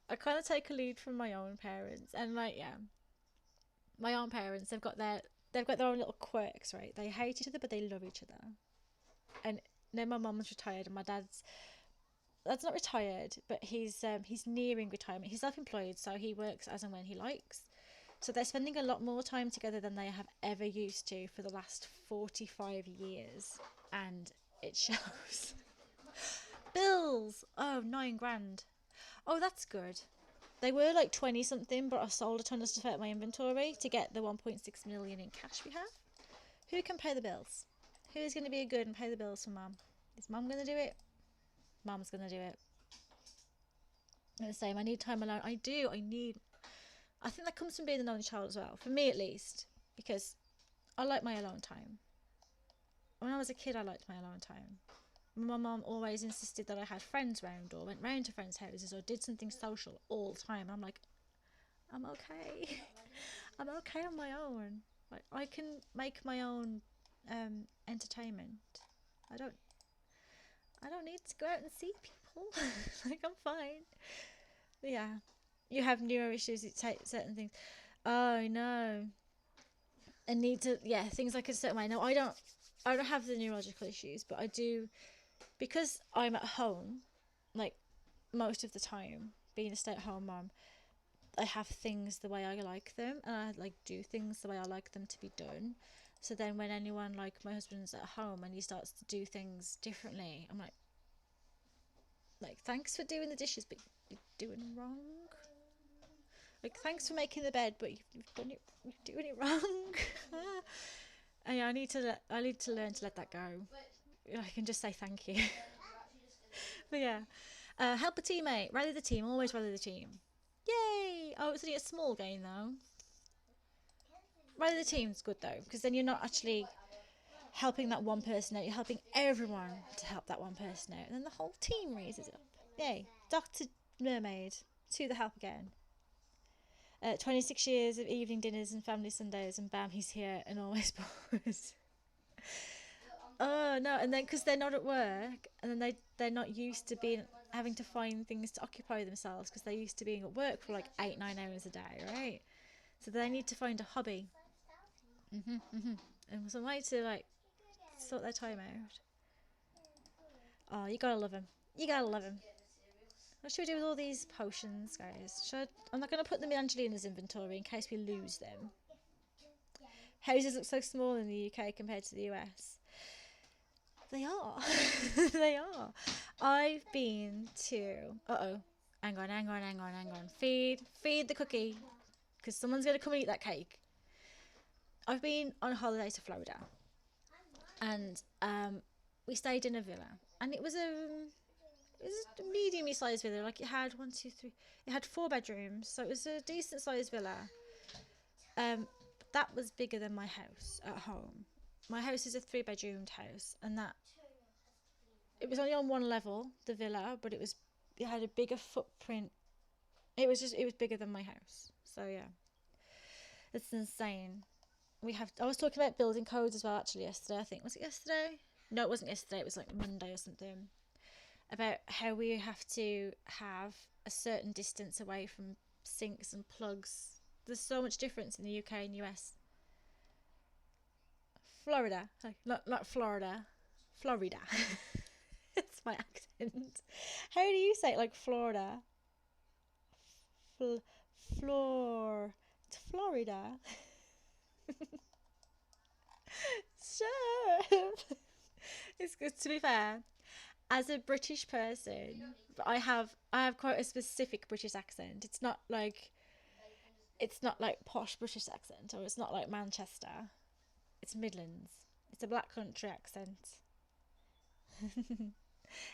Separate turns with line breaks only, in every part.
I kind of take a lead from my own parents, and like, yeah, my own parents, they've got their own little quirks, right? They hate each other, but they love each other. And then my mum's retired, and my dad's not retired, but he's nearing retirement. He's self-employed, so he works as and when he likes. So they're spending a lot more time together than they have ever used to for the last 45 years, and it shows. Bills. Oh, 9 grand. Oh, that's good. They were like 20 something, but I sold a ton of stuff out of my inventory to get the 1.6 million in cash we have. Who can pay the bills? Who's going to be good and pay the bills for mum? Is mum going to do it? Mum's going to do it. I'm the same. I need time alone. I do. I think that comes from being an only child as well. For me, at least, because I like my alone time. When I was a kid, I liked my alone time. My mum always insisted that I had friends round or went round to friends' houses or did something social all the time. I'm like, I'm okay. I'm okay on my own. Like, I can make my own entertainment. I don't I don't need to go out and see people. Like, I'm fine. But yeah. You have neuro issues, it takes certain things. Oh no. I need to, yeah, things like a certain way. No, I don't have the neurological issues, but I do, because I'm at home, like most of the time, being a stay-at-home mom, I have things the way I like them, and I like do things the way I like them to be done. So then when anyone, like my husband's at home and he starts to do things differently, I'm like thanks for doing the dishes, but you're doing them wrong. Like, thanks for making the bed, but you're doing it wrong. And yeah, I need to learn to let that go. I can just say thank you. But yeah, help a teammate, rally the team, always rally the team. Yay! Oh, it's only a small game though. Rally the team's good though, because then you're not actually helping that one person out. You're helping everyone to help that one person out, and then the whole team raises up. Yay! Doctor Mermaid to the help again. 26 years of evening dinners and family Sundays, and bam, he's here and always pours. Oh no! And then because they're not at work, and then they're not used to being having to find things to occupy themselves because they're used to being at work for like 8 9 hours a day, right? So they need to find a hobby, and some way to like sort their time out. Oh, you gotta love him. You gotta love him. What should we do with all these potions, guys? I'm not gonna put them in Angelina's inventory in case we lose them. Houses look so small in the UK compared to the US. They are. They are. I've been to. Uh oh. Hang on. Feed the cookie. Because someone's going to come and eat that cake. I've been on holiday to Florida. And we stayed in a villa. And it was a medium sized villa. Like it had one, two, three. It had 4 bedrooms. So it was a decent sized villa. Um, that was bigger than my house at home. My house is a 3 bedroomed house. And that it was only on one level, the villa, but it had a bigger footprint. It was bigger than my house. So yeah, it's insane. I was talking about building codes as well actually yesterday. I think was it yesterday? No, it wasn't yesterday. It was like Monday or something. About how we have to have a certain distance away from sinks and plugs. There's so much difference in the UK and US. Florida, like not Florida, Florida. It's my accent. How do you say it? Like Florida? Fl- It's Florida. Sure. It's good to be fair. As a British person, I have quite a specific British accent. It's not like posh British accent, or it's not like Manchester. It's Midlands. It's a black country accent.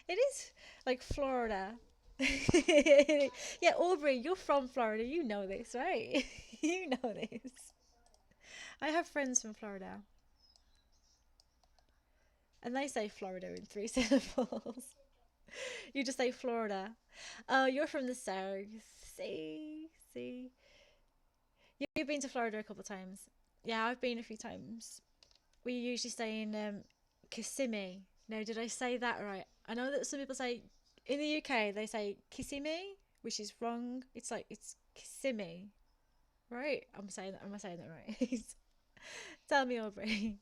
It is like Florida. Yeah, Aubrey, you're from Florida. You know this, right? You know this. I have friends from Florida, and they say Florida in 3 syllables. You just say Florida. Oh, you're from the south. See. You've been to Florida a couple of times. Yeah, I've been a few times. We usually stay in Kissimmee. No, did I say that right? I know that some people say in the UK they say Kissimmee, which is wrong. It's like it's Kissimmee, right? Am I saying that right? Tell me, Aubrey.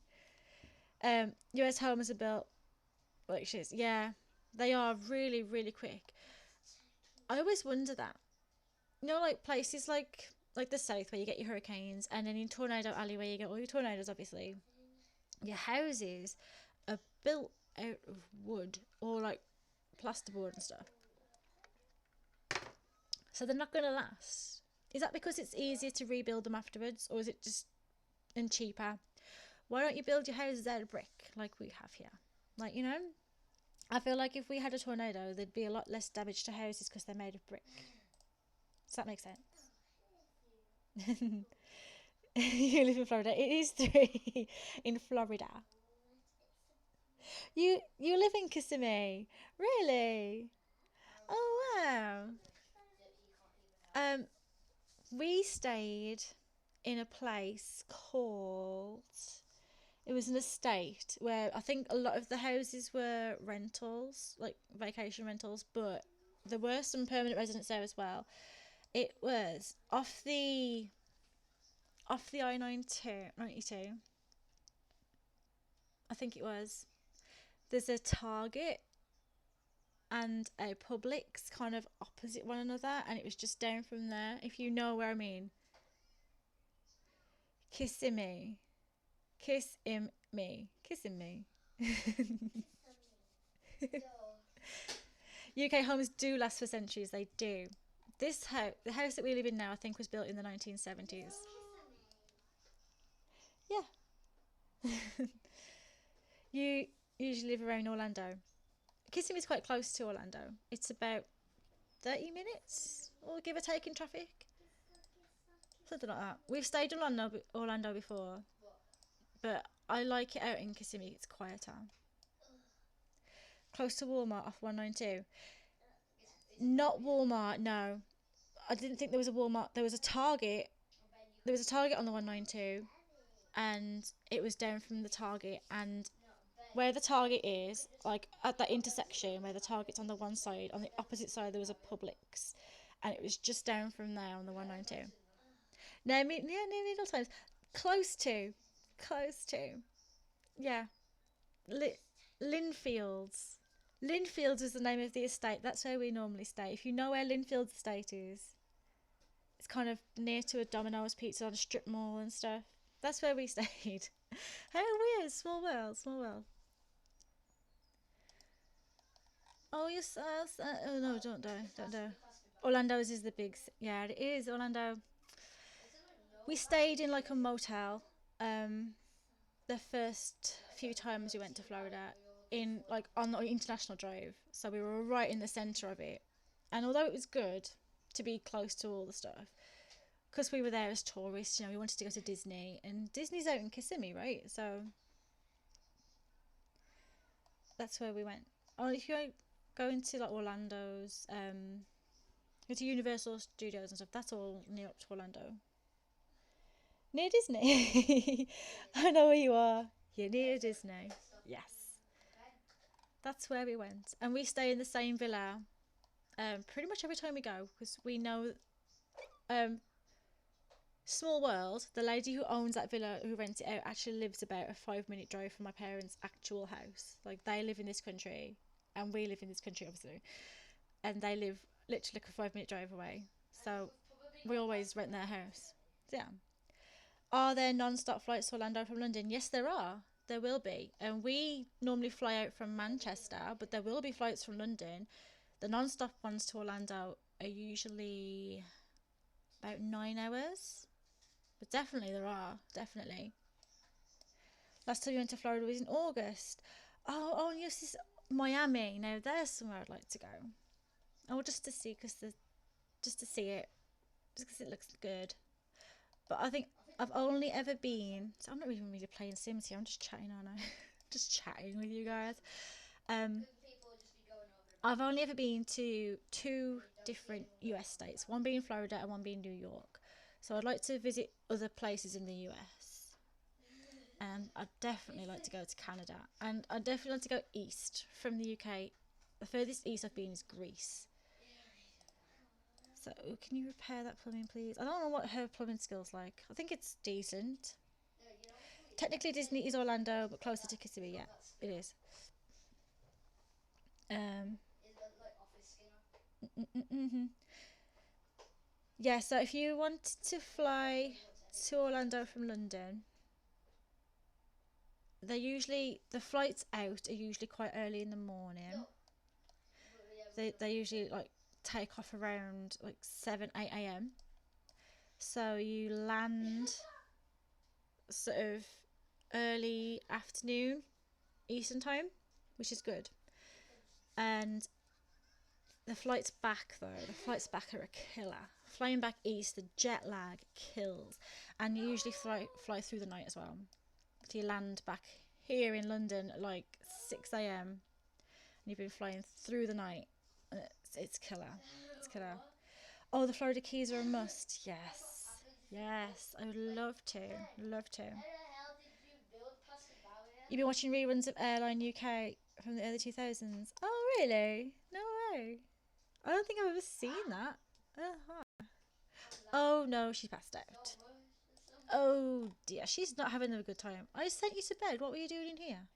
US homes are built like shit. Yeah, they are really, really quick. I always wonder that. Like places like the south where you get your hurricanes, and then in Tornado Alley where you get all your tornadoes. Obviously, your houses are built out of wood or like plasterboard and stuff, so they're not gonna last. Is that because it's easier to rebuild them afterwards, or is it just and cheaper? Why don't you build your houses out of brick like we have here? Like, I feel like if we had a tornado, there'd be a lot less damage to houses because they're made of brick. Does that make sense? You live in Florida. It is 3 in Florida. You live in Kissimmee, really? Oh wow. Um, we stayed in a place called. It was an estate where I think a lot of the houses were rentals, like vacation rentals, but there were some permanent residents there as well. It was off the I-92, I think it was. There's a Target and a Publix kind of opposite one another, and it was just down from there. If you know where I mean, kissing me, kissing me. UK homes do last for centuries. They do. The house that we live in now, I think, was built in the 1970s. Yeah. You usually live around Orlando. Kissimmee is quite close to Orlando. It's about 30 minutes, or give or take in traffic. Something like that. We've stayed in Orlando before, but I like it out in Kissimmee. It's quieter. Close to Walmart off 192. Not Walmart, no. I didn't think there was a Walmart. There was a Target. There was a Target on the 192, and it was down from the Target. And where the Target is, like at that intersection where the Target's on the one side, on the opposite side there was a Publix, and it was just down from there on the 192. No, near Middle Times, close to, close to, yeah, Linfields. Linfields is the name of the estate. That's where we normally stay. If you know where Linfields estate is, it's kind of near to a Domino's Pizza on a strip mall and stuff. That's where we stayed. How weird! Small world, small world. Oh, yes. Oh no, don't do, don't do. Orlando's is the big. Yeah, it is Orlando. We stayed in like a motel. Um, the first few times we went to Florida in like on the international drive, so we were right in the center of it. And although it was good to be close to all the stuff, because we were there as tourists, we wanted to go to Disney, and Disney's out in Kissimmee, right? So that's where we went. Oh, if you go into like Orlando's, go to Universal Studios and stuff, that's all near up to Orlando. Near Disney. I know where you are. You're near Disney. Yes. That's where we went. And we stay in the same villa pretty much every time we go because we know. Um, Small world, the lady who owns that villa, who rents it out, actually lives about a 5-minute drive from my parents' actual house. Like, they live in this country, and we live in this country, obviously. And they live literally like a 5-minute drive away. So we always rent their house. Yeah. Are there non-stop flights to Orlando from London? Yes, there are. There will be. And we normally fly out from Manchester, but there will be flights from London. The non-stop ones to Orlando are usually about 9 hours. But definitely there are. Definitely. Last time we went to Florida was in August. Oh, yes, this Miami. Now there's somewhere I'd like to go. Oh, just to see, just to see it, just because it looks good. But I think I've only ever been. So I'm not even really playing Sims here. I'm just chatting, aren't I? Just chatting with you guys. Um, I've only ever been to two different US states. One being Florida and one being New York. So I'd like to visit other places in the US. And I'd definitely like to go to Canada. And I'd definitely like to go east from the UK. The furthest east I've been is Greece. So, can you repair that plumbing, please? I don't know what her plumbing skills like. I think it's decent. Technically, Disney is Orlando, but closer to Kissimmee. Yeah, it is. Um. Mm-hmm. Yeah. So, if you wanted to fly to Orlando from London, the flights out are usually quite early in the morning. They usually like take off around like 7 8 a.m. So you land sort of early afternoon Eastern time, which is good. And the flights back are a killer. Flying back east, the jet lag kills, and you usually fly through the night as well. So you land back here in London at like 6 a.m. and you've been flying through the night. It's killer. It's killer. Oh, the Florida Keys are a must. Yes. Yes, I would love to. Love to. You've been watching reruns of Airline UK from the early 2000s. Oh, really? No way. I don't think I've ever seen that. Uh-huh. Oh, no, she's passed out. Oh, dear. She's not having a good time. I sent you to bed. What were you doing in here?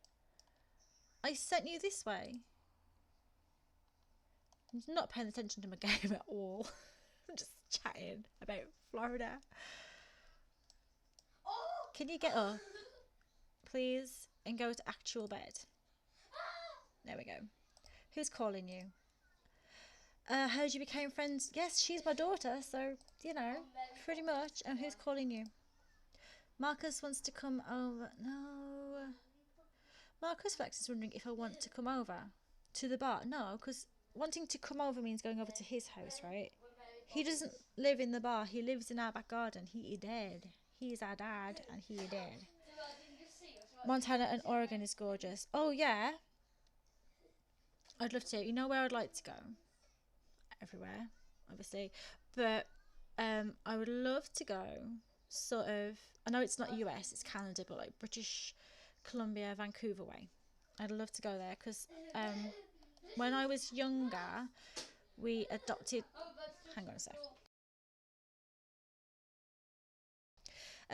I sent you this way. I'm not paying attention to my game at all. I'm just chatting about Florida. Can you get up, please, and go to actual bed? There we go. Who's calling you? Heard you became friends. Yes, she's my daughter, so, pretty much. And who's calling you? Marcus wants to come over. No. Marcus Flex is wondering if I want to come over to the bar. No, because wanting to come over means going over to his house, right? He doesn't live in the bar. He lives in our back garden. He is dead. He is our dad, and he is dead. Montana and Oregon is gorgeous. Oh, yeah. I'd love to. You know where I'd like to go? Everywhere, obviously. But I would love to go sort of, I know it's not US, it's Canada, but like British Columbia, Vancouver way. I'd love to go there because when I was younger, we adopted, hang on a sec.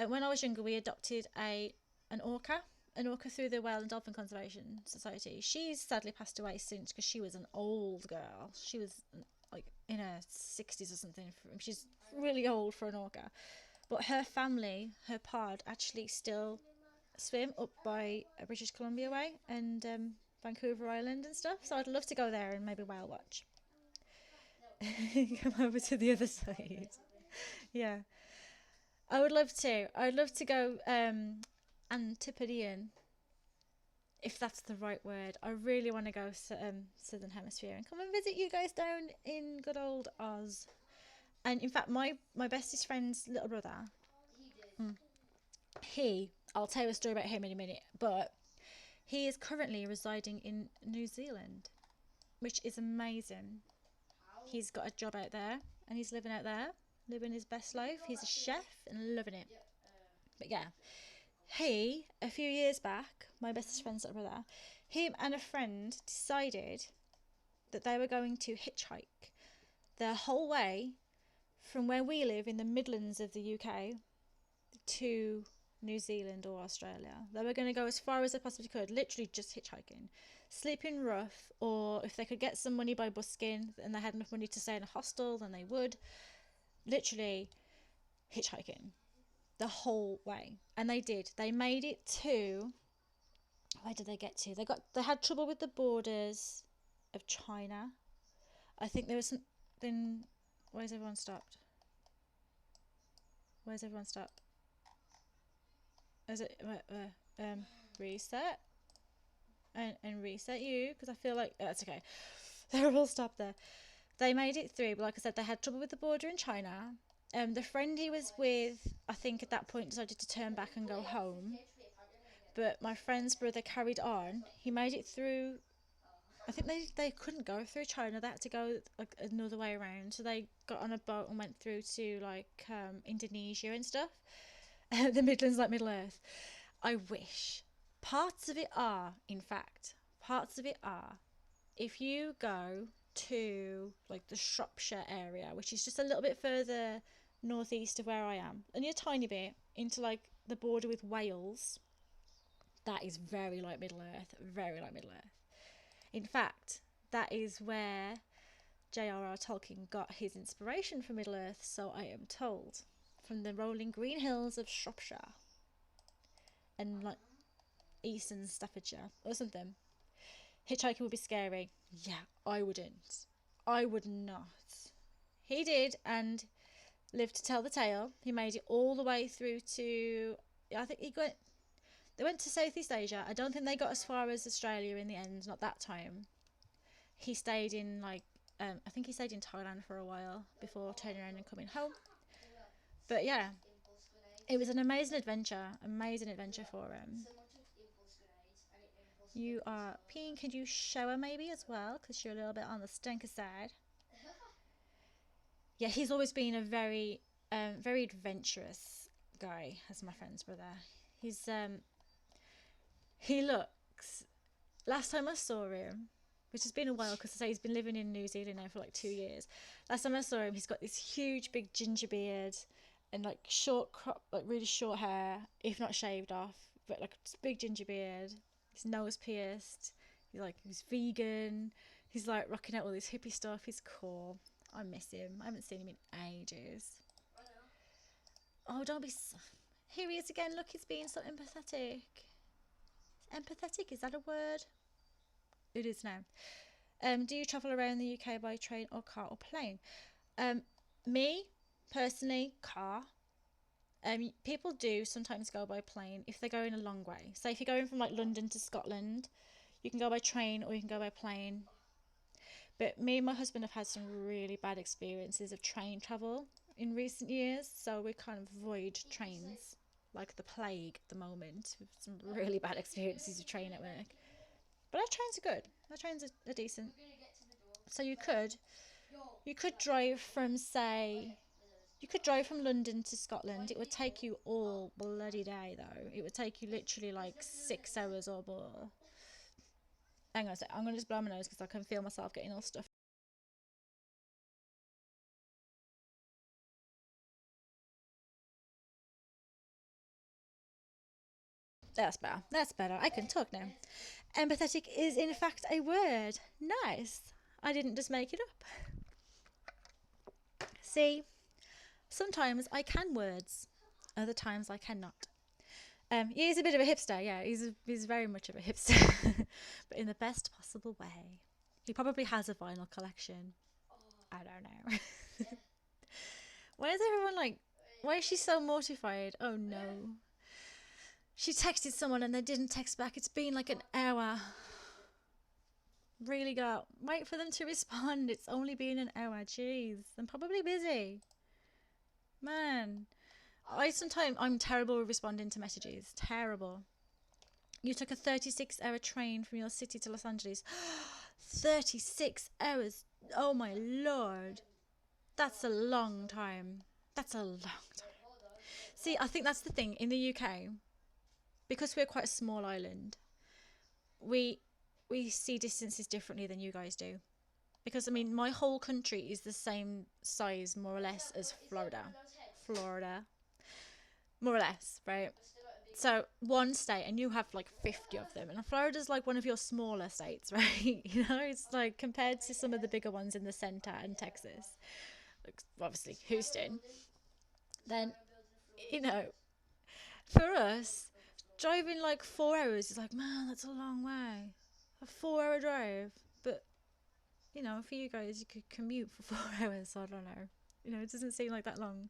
When I was younger, we adopted an orca through the Whale and Dolphin Conservation Society. She's sadly passed away since because she was an old girl. She was like in her 60s or something. She's really old for an orca. But her family, her pod, actually still swim up by British Columbia way and Vancouver Island and stuff. So I'd love to go there and maybe whale watch. Come over to the other side. Yeah. I would love to. I'd love to go Antipodean, if that's the right word. I really want to go Southern Hemisphere and come and visit you guys down in good old Oz. And in fact, my bestest friend's little brother, I'll tell you a story about him in a minute, but he is currently residing in New Zealand, which is amazing. He's got a job out there and he's living out there, living his best life. He's a chef and loving it. But yeah, a few years back, my bestest friend's little brother, him and a friend decided that they were going to hitchhike the whole way from where we live in the Midlands of the UK to New Zealand or Australia. They were going to go as far as they possibly could, literally just hitchhiking. Sleeping rough, or if they could get some money by busking and they had enough money to stay in a hostel, then they would. Literally hitchhiking the whole way. And they did. They made it to, where did they get to? They had trouble with the borders of China. I think there was something. Where's everyone stopped? Is it reset and reset you, because I feel like that's okay. They're all stopped there. They made it through, but like I said, they had trouble with the border in China. The friend he was with, I think at that point decided to turn back and go home. But my friend's brother carried on. He made it through. I think they couldn't go through China. They had to go like another way around. So they got on a boat and went through to like Indonesia and stuff. The Midlands, like Middle Earth. I wish. Parts of it are, in fact, if you go to like the Shropshire area, which is just a little bit further northeast of where I am, only a tiny bit into like the border with Wales. That is very like Middle Earth, very like Middle Earth. In fact, that is where J.R.R. Tolkien got his inspiration for Middle Earth, so I am told, from the rolling green hills of Shropshire and like eastern Staffordshire or something. Hitchhiking would be scary. Yeah, I wouldn't. I would not. He did and lived to tell the tale. He made it all the way through to, I think they went to Southeast Asia. I don't think they got as far as Australia in the end, not that time. He stayed in like I think he stayed in Thailand for a while before turning around and coming home. But yeah, it was an amazing adventure for him. You are peeing. Could you shower maybe as well? Because you're a little bit on the stinker side. Yeah, he's always been a very adventurous guy, as my friend's brother. He looks. Last time I saw him, which has been a while because I say he's been living in New Zealand now for like 2 years. Last time I saw him, he's got this huge big ginger beard and like short crop, like really short hair, if not shaved off, but like big ginger beard. His nose pierced. He's vegan. He's like rocking out all this hippie stuff. He's cool. I miss him. I haven't seen him in ages. Oh, don't be. Here he is again. Look, he's being so empathetic. Empathetic, is that a word? It is now. Do you travel around the UK by train or car or plane? Me, personally, car. People do sometimes go by plane if they're going a long way. So if you're going from like London to Scotland, you can go by train or you can go by plane. But me and my husband have had some really bad experiences of train travel in recent years, so we kind of avoid trains like the plague at the moment. We've some really bad experiences with train at work. But our trains are good. Our trains are decent. So you could drive from say you could drive from London to Scotland. It would take you all bloody day though. It would take you literally like 6 hours or more. Hang on a sec. I'm gonna just blow my nose because I can feel myself getting all stuffed. That's better. That's better. I can talk now. Empathetic is in fact a word. Nice. I didn't just make it up. See, sometimes I can words, other times I cannot. He's a bit of a hipster, yeah. He's very much of a hipster, but in the best possible way. He probably has a vinyl collection. I don't know. Why is everyone like? Why is she so mortified? Oh no. She texted someone and they didn't text back. It's been like an hour. Really got wait for them to respond. It's only been an hour. Jeez, I'm probably busy. Man, I'm terrible with responding to messages. Terrible. You took a 36-hour train from your city to Los Angeles. 36 hours. Oh my lord. That's a long time. That's a long time. See, I think that's the thing in the UK, because we're quite a small island. We we see distances differently than you guys do. Because I mean, my whole country is the same size, more or less, as Florida. Florida, more or less, right? So one state, and you have like 50 of them, and Florida's like one of your smaller states, right? It's like compared to some of the bigger ones in the center and Texas, like obviously Houston. Then, you know, for us, driving like 4 hours is like, man, that's a long way. A 4 hour drive. But, for you guys, you could commute for 4 hours. So I don't know. It doesn't seem like that long.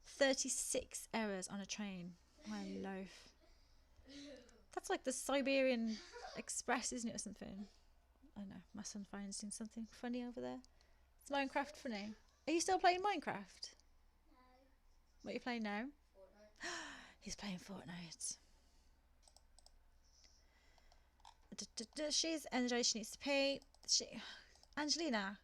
36 hours on a train. My life. That's like the Siberian Express, isn't it, or something? I don't know. My son finds something funny over there. It's Minecraft funny. Are you still playing Minecraft? What are you playing now? He's playing Fortnite. She's energized. She needs to pee. Angelina.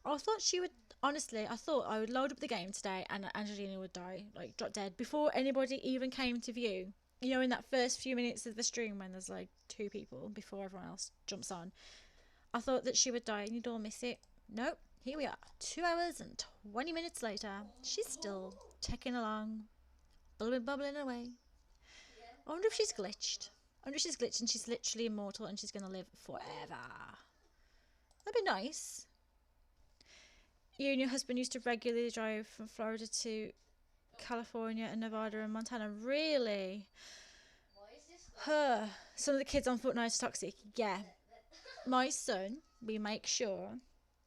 I thought she would. Honestly, I thought I would load up the game today and Angelina would die, like drop dead, before anybody even came to view. In that first few minutes of the stream when there's like two people before everyone else jumps on. I thought that she would die and you'd all miss it. Nope. Here we are, 2 hours and 20 minutes later. She's still ticking along, bubbling away. I wonder if she's glitched. I wonder if she's glitched and she's literally immortal and she's going to live forever. That'd be nice. You and your husband used to regularly drive from Florida to California and Nevada and Montana. Really? Huh. Some of the kids on Fortnite are toxic. Yeah. My son, we make sure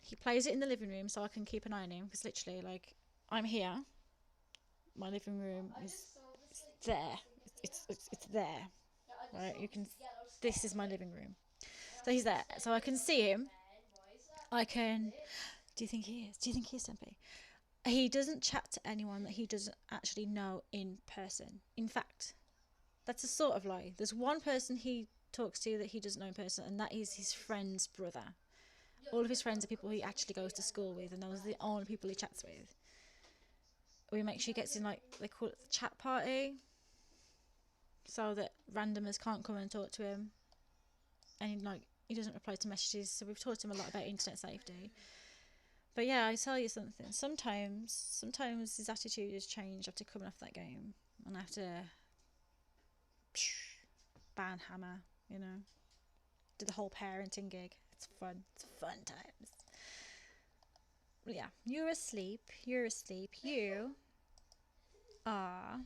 he plays it in the living room so I can keep an eye on him. Because literally, like, I'm here. My living room is there. It's there. Right? You can. This is my living room. So he's there. So I can see him. I can. Do you think he is? Do you think he is, Tempe? He doesn't chat to anyone that he doesn't actually know in person. In fact, that's a sort of lie. There's one person he talks to that he doesn't know in person, and that is his friend's brother. All of his friends are people he actually goes to school with, and those are the only people he chats with. We make sure he gets in, like, they call it the chat party, so that randomers can't come and talk to him. And, like, he doesn't reply to messages, so we've taught him a lot about internet safety. But yeah, I tell you something. Sometimes his attitude has changed after coming off that game, and I have to ban hammer, you know, do the whole parenting gig. It's fun. It's fun times. Well, yeah, you're asleep. You are.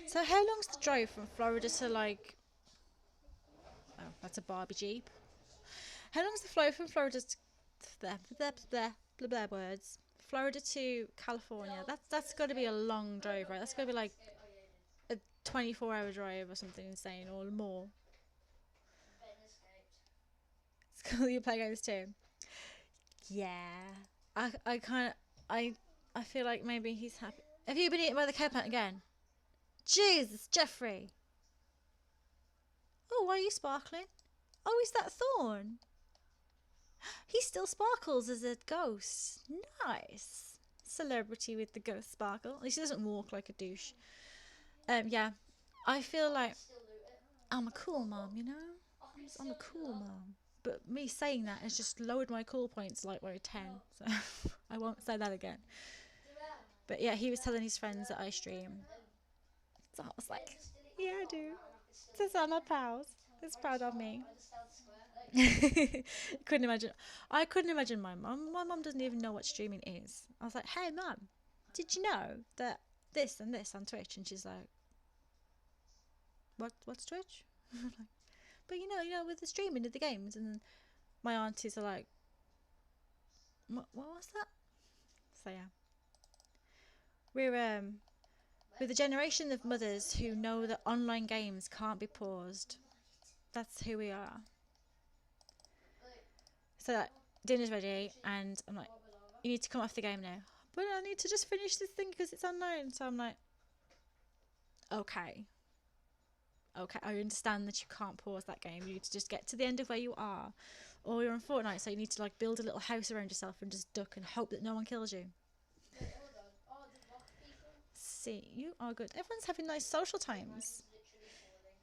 So how long's the drive from Florida to, like? Oh, that's a Barbie Jeep. How long's the flight from Florida to blah blah words? Florida to California. That's got to be a long drive, right? That's got to be like a 24-hour drive or something insane, or more. It's cool you play games too. Yeah. I kind of I feel like maybe he's happy. Have you been eaten by the cow plant again? Jesus, Jeffrey. Oh, why are you sparkling? Oh, is that Thorn? He still sparkles as a ghost. Nice. Celebrity with the ghost sparkle. At least he doesn't walk like a douche. Yeah. I feel like I'm a cool mom, you know? I'm a cool mom. But me saying that has just lowered my cool points like by 10. So I won't say that again. But yeah, he was telling his friends that I stream. So I was like, yeah, I do. Says I'm a pals. He's proud of me. couldn't imagine. I couldn't imagine my mum. My mum doesn't even know what streaming is. I was like, hey, mum, did you know that this and this on Twitch? And she's like, what's Twitch? Like, but with the streaming of the games. And then my aunties are like, what was that? So yeah, we're the generation of mothers who know that online games can't be paused. That's who we are. So like, dinner's ready, and I'm like, you need to come off the game now. But I need to just finish this thing because it's online. So I'm like, okay, I understand that you can't pause that game. You need to just get to the end of where you are. Or you're on Fortnite, so you need to like build a little house around yourself and just duck and hope that no one kills you. See, you are good. Everyone's having nice social times.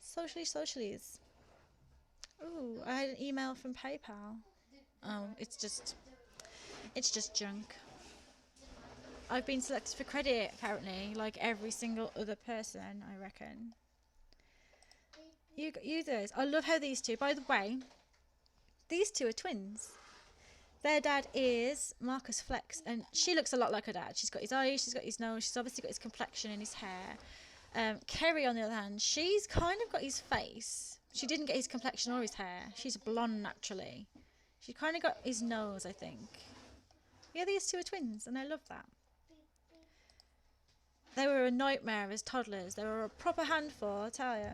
Socialies. Ooh, I had an email from PayPal. Oh, it's just junk. I've been selected for credit, apparently, like every single other person, I reckon. You guys. I love how these two, by the way, these two are twins. Their dad is Marcus Flex, and she looks a lot like her dad. She's got his eyes, she's got his nose, she's obviously got his complexion and his hair. Kerry, on the other hand, she's kind of got his face. She didn't get his complexion or his hair. She's blonde naturally. She kind of got his nose, I think. Yeah, these two are twins, and I love that. They were a nightmare as toddlers. They were a proper handful, I tell you.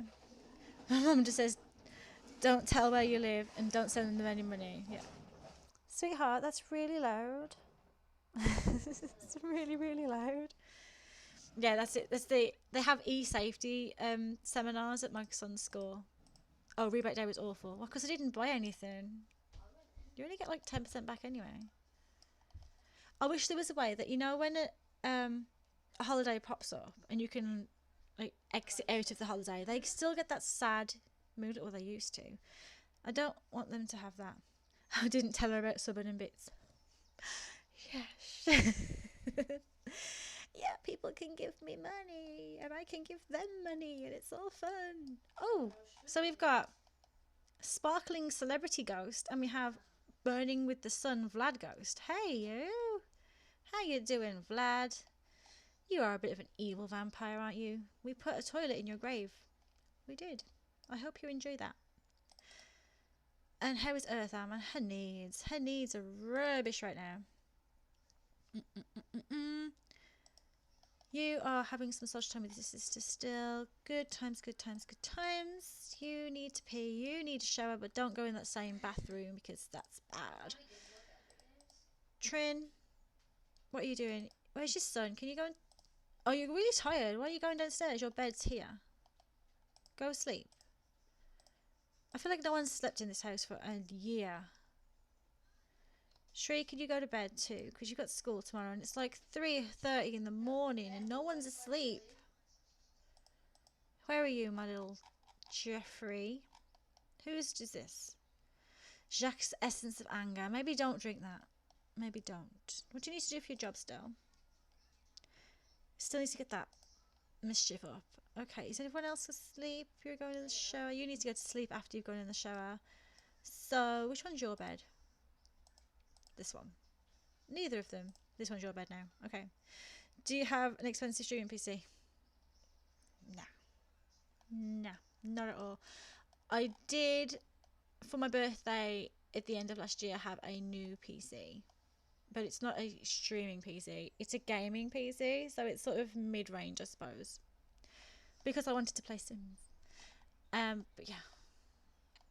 My mum just says, don't tell where you live and don't send them any money. Yeah. Sweetheart, that's really loud. It's really, really loud. Yeah, that's it. They have e-safety seminars at my son's school. Oh, rebate day was awful. Well, because I didn't buy anything. You only get like 10% back anyway. I wish there was a way that, when a holiday pops up and you can like exit out of the holiday, they still get that sad mood, or they used to. I don't want them to have that. I didn't tell her about Suburban Bits. Yes. Yeah, people can give me money and I can give them money and it's all fun. Oh, so we've got Sparkling Celebrity Ghost and we have Burning with the Sun Vlad Ghost. Hey you! How you doing, Vlad? You are a bit of an evil vampire, aren't you? We put a toilet in your grave. We did. I hope you enjoy that. And how is Earth Arm and her needs? Her needs are rubbish right now. You are having some social time with your sister still. Good times, good times, good times. You need to pee, you need a shower, but don't go in that same bathroom because that's bad. Trin, what are you doing? Where's your son? Can you go and... Oh, you're really tired. Why are you going downstairs? Your bed's here. Go sleep. I feel like no one's slept in this house for a year. Shri, can you go to bed too? Because you've got school tomorrow and it's like 3:30 in the morning and no one's asleep. Where are you, my little Jeffrey? Whose is this? Jacques' Essence of Anger. Maybe don't drink that. Maybe don't. What do you need to do for your job still? Still need to get that mischief up. Okay, is everyone else asleep? You're going in the shower. You need to go to sleep after you've gone in the shower. So, which one's your bed? This one. Neither of them. This one's your bed now. Okay. Do you have an expensive streaming PC? Nah. Nah. Not at all. I did, for my birthday at the end of last year, have a new PC. But it's not a streaming PC. It's a gaming PC. So it's sort of mid-range, I suppose. Because I wanted to play Sims. But yeah.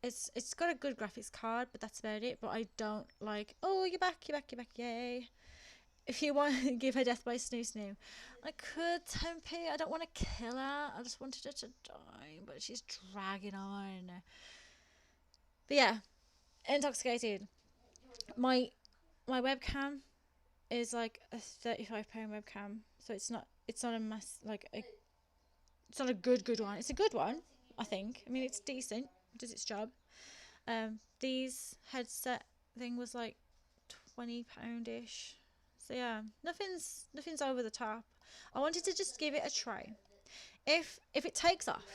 It's got a good graphics card, but that's about it. But I don't like, oh, you're back, yay. If you want to give her death by snoo snoo, I could, Tempe. I don't want to kill her. I just wanted her to die, but she's dragging on. But yeah, intoxicated. My webcam is like a £35 webcam, so it's not a mass it's not a good one. It's a good one, I think. I mean, it's decent. It does its job. These headset thing was like £20-ish. So yeah, nothing's over the top. I wanted to just give it a try. If it takes off,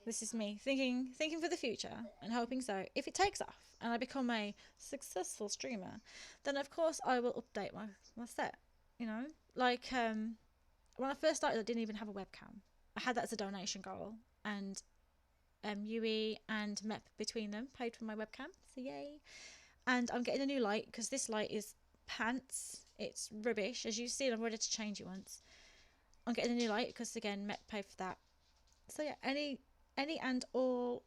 this is me thinking for the future and hoping so. If it takes off and I become a successful streamer, then of course I will update my set. You know, like when I first started, I didn't even have a webcam. I had that as a donation goal, and Yui and Mep between them paid for my webcam, so yay. And I'm getting a new light because this light is pants. It's rubbish. As you've seen, I've ready to change it once. I'm getting a new light because again Mep paid for that. So yeah, any and all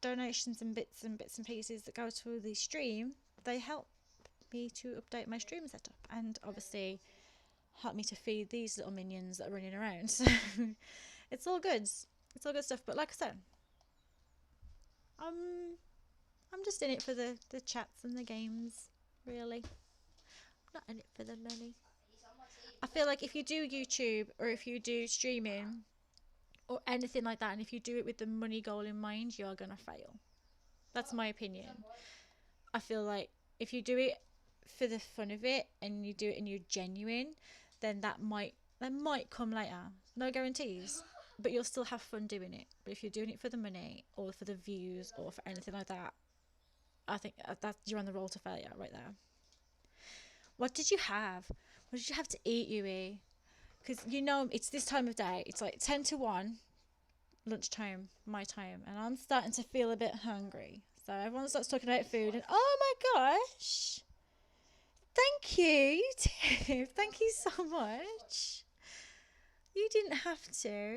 donations and bits and pieces that go to the stream, they help me to update my stream setup and obviously help me to feed these little minions that are running around. So it's all good. It's all good stuff. But like I said, I'm just in it for the chats and the games, really. I'm not in it for the money. I feel like if you do YouTube or if you do streaming or anything like that, and if you do it with the money goal in mind, you're gonna fail. That's my opinion. I feel like if you do it for the fun of it and you do it and you're genuine, then that might come later. No guarantees. But you'll still have fun doing it. But if you're doing it for the money or for the views or for anything like that, I think that you're on the roll to failure right there. What did you have? What did you have to eat, Yui? Because you know it's this time of day. It's like 10 to 1, lunchtime, my time. And I'm starting to feel a bit hungry. So everyone starts talking about food. And oh my gosh. Thank you. You too. Thank you so much. You didn't have to.